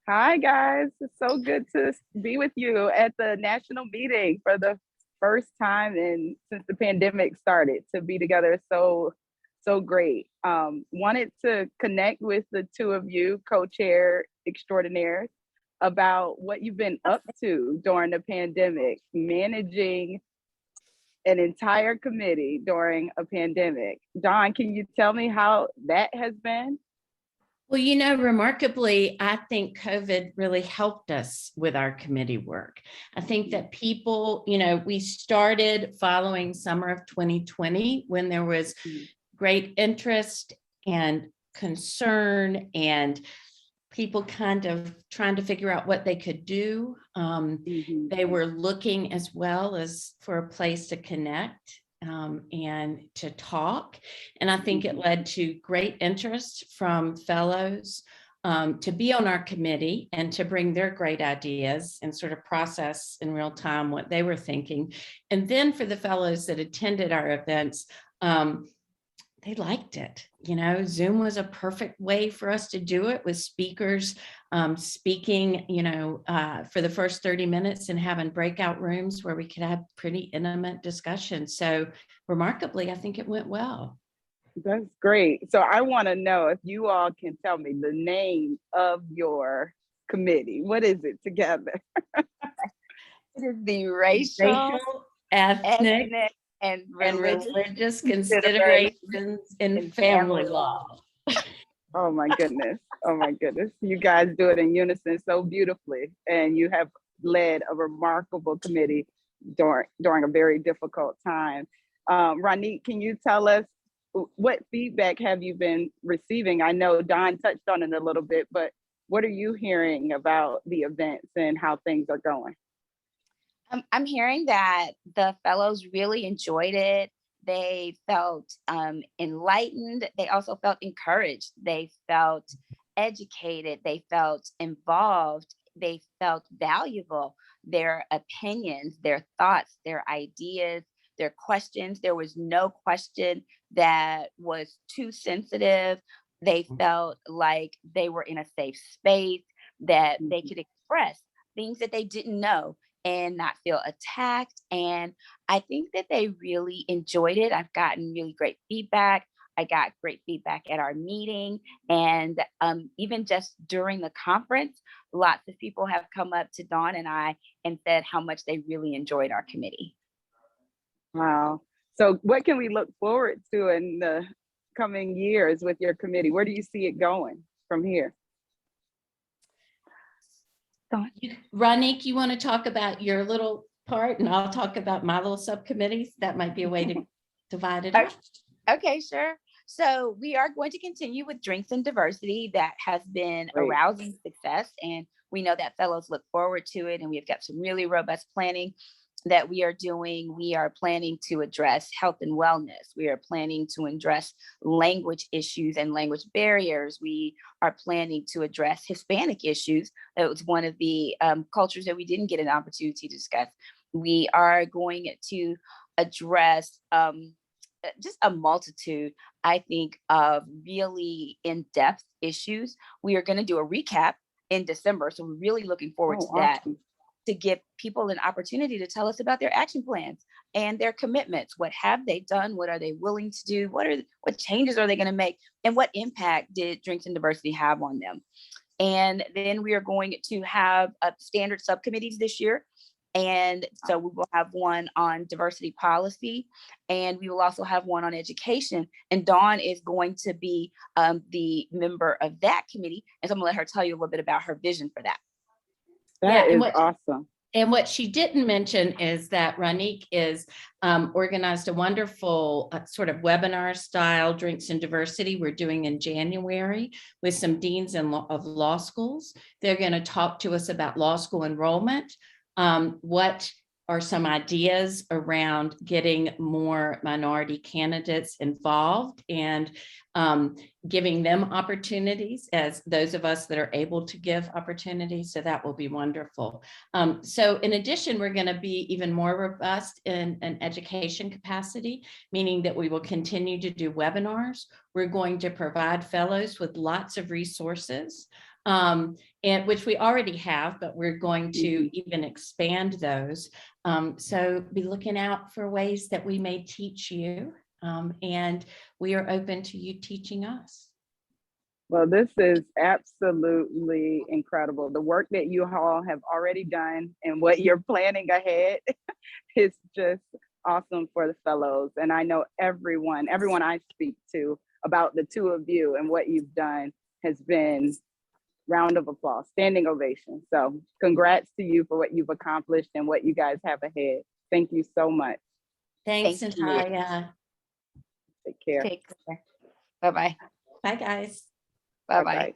Hi, guys. It's so good to be with you at the national meeting for the first time since the pandemic started. To be together is so great. Wanted to connect with the two of you, co-chair extraordinaires, about what you've been up to during the pandemic, managing an entire committee during a pandemic. Dawn, can you tell me how that has been? Well, remarkably, I think COVID really helped us with our committee work. I think that people, we started following summer of 2020 when there was great interest and concern and people kind of trying to figure out what they could do. They were looking as well as for a place to connect and to talk. And I think it led to great interest from fellows to be on our committee and to bring their great ideas and sort of process in real time what they were thinking. And then for the fellows that attended our events, they liked it. Zoom was a perfect way for us to do it with speakers speaking, for the first 30 minutes and having breakout rooms where we could have pretty intimate discussions. So remarkably, I think it went well. That's great. So I want to know if you all can tell me the name of your committee. What is it together? It is the racial ethnic and religious considerations in family law. Oh my goodness. Oh my goodness. You guys do it in unison so beautifully. And you have led a remarkable committee during a very difficult time. Ronique, can you tell us what feedback have you been receiving? I know Dawn touched on it a little bit, but what are you hearing about the events and how things are going? I'm hearing that the fellows really enjoyed it. They felt enlightened. They also felt encouraged. They felt educated. They felt involved. They felt valuable. Their opinions, their thoughts, their ideas, their questions. There was no question that was too sensitive. They felt like they were in a safe space, that they could express things that they didn't know and not feel attacked. And I think that they really enjoyed it. I've gotten really great feedback. I got great feedback at our meeting. And even just during the conference, lots of people have come up to Dawn and I and said how much they really enjoyed our committee. Wow. So what can we look forward to in the coming years with your committee? Where do you see it going from here? Ronique, you want to talk about your little part and I'll talk about my little subcommittees? That might be a way to divide it up. Okay, sure. So we are going to continue with Drinks and Diversity. That has been a rousing success, and we know that fellows look forward to it, and we've got some really robust planning that we are doing. We are planning to address health and wellness. We are planning to address language issues and language barriers. We are planning to address Hispanic issues. That was one of the cultures that we didn't get an opportunity to discuss. We are going to address just a multitude, I think, of really in-depth issues. We are going to do a recap in December. So we're really looking forward to that, to give people an opportunity to tell us about their action plans and their commitments. What have they done? What are they willing to do? What changes are they going to make? And what impact did Drinks and Diversity have on them? And then we are going to have standard subcommittees this year. And so we will have one on diversity policy, and we will also have one on education. And Dawn is going to be the member of that committee. And so I'm gonna let her tell you a little bit about her vision for that. That is awesome. And what she didn't mention is that Ronique is organized a wonderful sort of webinar style Drinks and Diversity we're doing in January with some deans of law schools. They're going to talk to us about law school enrollment. What are some ideas around getting more minority candidates involved and giving them opportunities as those of us that are able to give opportunities. So that will be wonderful. So in addition, we're going to be even more robust in an education capacity, meaning that we will continue to do webinars. We're going to provide fellows with lots of resources and which we already have, but we're going to even expand those. So be looking out for ways that we may teach you, and we are open to you teaching us. Well, this is absolutely incredible. The work that you all have already done and what you're planning ahead is just awesome for the fellows. And I know everyone I speak to about the two of you and what you've done has been round of applause, standing ovation. So congrats to you for what you've accomplished and what you guys have ahead. Thank you so much. Thanks, Thank you. Natalia. Take care. Take care. Bye-bye. Bye, guys. Bye-bye.